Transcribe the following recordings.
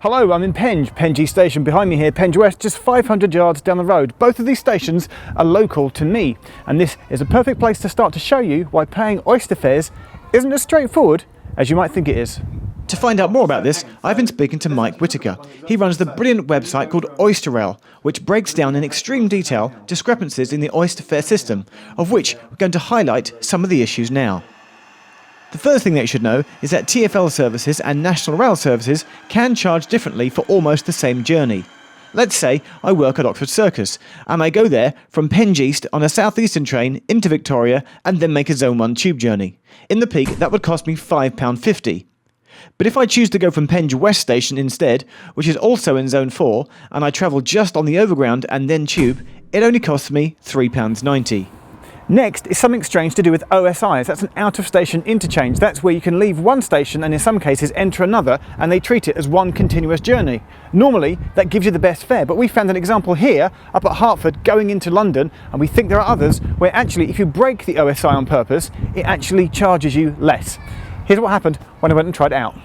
Hello, I'm in Penge East Station. Behind me here, Penge West, just 500 yards down the road. Both of these stations are local to me, and this is a perfect place to start to show you why paying Oyster fares isn't as straightforward as you might think it is. To find out more about this, I've been speaking to Mike Whitaker. He runs the brilliant website called Oyster, which breaks down in extreme detail discrepancies in the Oyster fare system, of which we're going to highlight some of the issues now. The first thing that you should know is that TfL services and National Rail services can charge differently for almost the same journey. Let's say I work at Oxford Circus, and I go there from Penge East on a southeastern train into Victoria and then make a Zone 1 tube journey. In the peak, that would cost me £5.50. But if I choose to go from Penge West Station instead, which is also in Zone 4, and I travel just on the overground and then tube, it only costs me £3.90. Next is something strange to do with OSIs. That's an out-of-station interchange. That's where you can leave one station and in some cases enter another, and they treat it as one continuous journey. Normally, that gives you the best fare, but we found an example here up at Hertford going into London, and we think there are others where actually if you break the OSI on purpose, it actually charges you less. Here's what happened when I went and tried it out.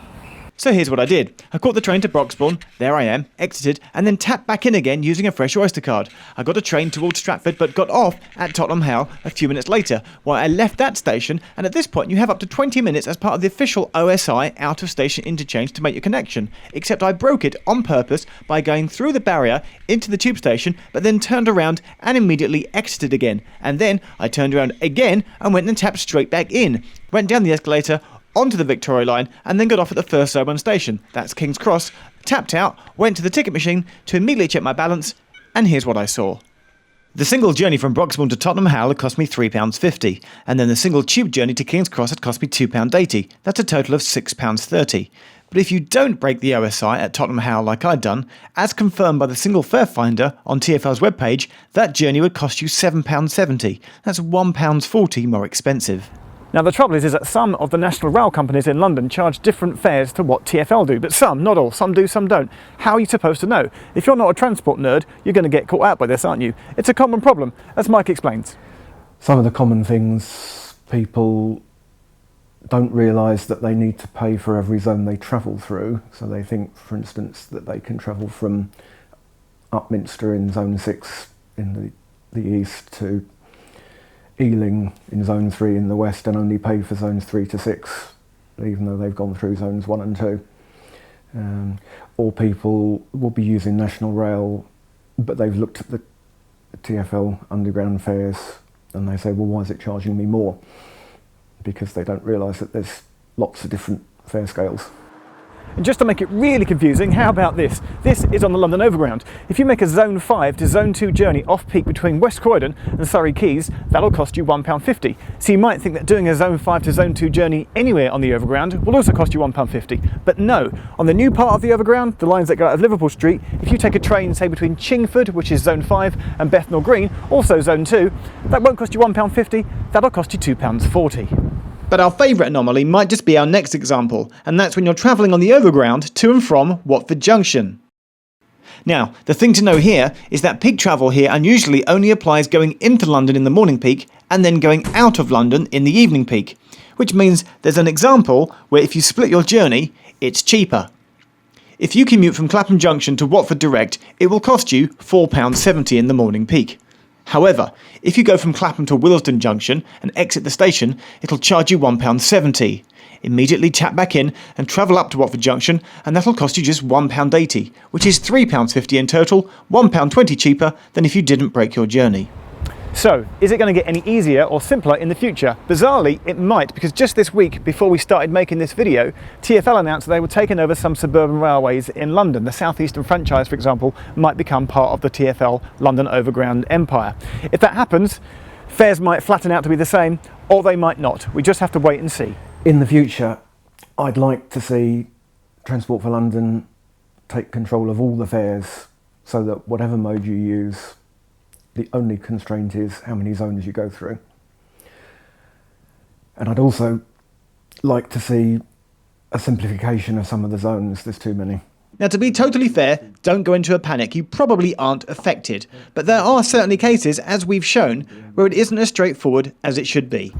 So here's what I did. I caught the train to Broxbourne, there I am, exited, and then tapped back in again using a fresh Oyster card. I got a train towards Stratford but got off at Tottenham Hale a few minutes later, while I left that station, and at this point you have up to 20 minutes as part of the official OSI out-of-station interchange to make your connection, except I broke it on purpose by going through the barrier into the tube station, but then turned around and immediately exited again, and then I turned around again and went and tapped straight back in, went down the escalator, onto the Victoria line, and then got off at the first Zone 1 station, that's King's Cross, tapped out, went to the ticket machine to immediately check my balance, and here's what I saw. The single journey from Broxbourne to Tottenham Hale had cost me £3.50, and then the single tube journey to King's Cross had cost me £2.80, that's a total of £6.30. But if you don't break the OSI at Tottenham Hale like I'd done, as confirmed by the single fare finder on TfL's webpage, that journey would cost you £7.70, that's £1.40 more expensive. Now the trouble is that some of the national rail companies in London charge different fares to what TfL do, but some, not all, some do, some don't. How are you supposed to know? If you're not a transport nerd, you're going to get caught out by this, aren't you? It's a common problem, as Mike explains. Some of the common things, people don't realise that they need to pay for every zone they travel through. So they think, for instance, that they can travel from Upminster in Zone 6 in the east to Ealing in Zone 3 in the west and only pay for Zones 3 to 6, even though they've gone through Zones 1 and 2. Or people will be using National Rail, but they've looked at the TfL underground fares and they say, well, why is it charging me more? Because they don't realise that there's lots of different fare scales. And just to make it really confusing, how about this? This is on the London Overground. If you make a Zone 5 to Zone 2 journey off-peak between West Croydon and Surrey Quays, that'll cost you £1.50. So you might think that doing a Zone 5 to Zone 2 journey anywhere on the Overground will also cost you £1.50. But no, on the new part of the Overground, the lines that go out of Liverpool Street, if you take a train, say between Chingford, which is Zone 5, and Bethnal Green, also Zone 2, that won't cost you £1.50, that'll cost you £2.40. But our favourite anomaly might just be our next example, and that's when you're travelling on the Overground to and from Watford Junction. Now, the thing to know here is that peak travel here unusually only applies going into London in the morning peak and then going out of London in the evening peak, which means there's an example where if you split your journey, it's cheaper. If you commute from Clapham Junction to Watford direct, it will cost you £4.70 in the morning peak. However, if you go from Clapham to Willesden Junction and exit the station, it'll charge you £1.70. Immediately tap back in and travel up to Watford Junction, and that'll cost you just £1.80, which is £3.50 in total, £1.20 cheaper than if you didn't break your journey. So, is it going to get any easier or simpler in the future? Bizarrely, it might, because just this week, before we started making this video, TfL announced that they were taking over some suburban railways in London. The South Eastern franchise, for example, might become part of the TfL London Overground empire. If that happens, fares might flatten out to be the same, or they might not. We just have to wait and see. In the future, I'd like to see Transport for London take control of all the fares so that whatever mode you use, the only constraint is how many zones you go through. And I'd also like to see a simplification of some of the zones. There's too many. Now, to be totally fair, don't go into a panic. You probably aren't affected. But there are certainly cases, as we've shown, where it isn't as straightforward as it should be.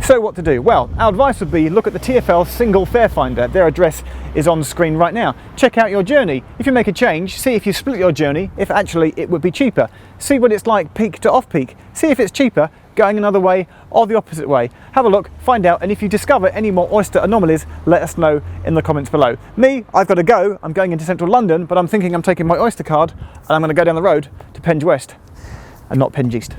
So what to do? Well, our advice would be look at the TfL single fare finder. Their address is on screen right now. Check out your journey. If you make a change, see if you split your journey, if actually it would be cheaper. See what it's like peak to off-peak. See if it's cheaper going another way or the opposite way. Have a look, find out, and if you discover any more Oyster anomalies, let us know in the comments below. Me, I've got to go. I'm going into central London, but I'm thinking I'm taking my Oyster card and I'm going to go down the road to Penge West and not Penge East.